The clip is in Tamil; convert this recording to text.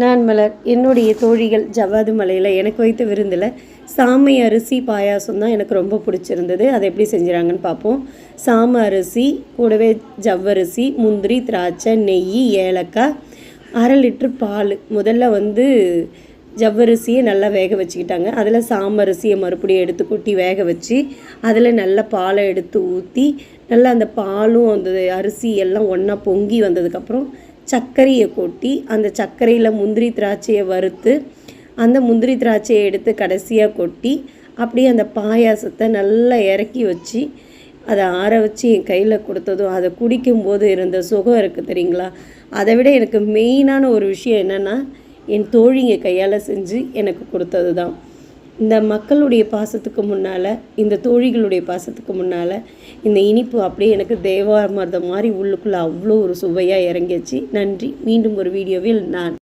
நான் மலர். என்னுடைய தோழிகள் ஜவ்வாது மலையில் எனக்கு வைத்த விருந்தில் சாமை அரிசி பாயாசம் தான் எனக்கு ரொம்ப பிடிச்சிருந்தது. அதை எப்படி செஞ்சுறாங்கன்னு பார்ப்போம். சாமை அரிசி கூடவே ஜவ்வரிசி, முந்திரி, திராட்சை, நெய், ஏலக்காய், 1/2 லிட்ரு பால். முதல்ல ஜவ்வரிசியை நல்லா வேக வச்சுக்கிட்டாங்க. அதில் சாமரிசியை மறுபடியும் எடுத்து கொட்டி வேக வச்சு அதில் நல்ல பாலை எடுத்து ஊற்றி நல்லா அந்த பாலும் அந்த அரிசி எல்லாம் ஒன்றா பொங்கி வந்ததுக்கப்புறம் சர்க்கரையை கொட்டி அந்த சர்க்கரையில் முந்திரி திராட்சையை வறுத்து அந்த முந்திரி திராட்சையை எடுத்து கடைசியாக கொட்டி அப்படியே அந்த பாயாசத்தை நல்லா இறக்கி வச்சு அதை ஆற வச்சு என் கையில் கொடுத்ததும் அதை குடிக்கும்போது இருந்த சுகம் இருக்குது தெரியுங்களா. அதை விட எனக்கு மெயினான ஒரு விஷயம் என்னென்னா என் தோழிங்க கையால் செஞ்சு எனக்கு கொடுத்தது தான். இந்த மக்களுடைய பாசத்துக்கு முன்னால், இந்த தோழிகளுடைய பாசத்துக்கு முன்னால் இந்த இனிப்பு அப்படியே எனக்கு தேவாமிர்தம் மாதிரி உள்ளுக்குள்ளே அவ்வளோ ஒரு சுவையாக இறங்கிச்சு. நன்றி. மீண்டும் ஒரு வீடியோவில் நான்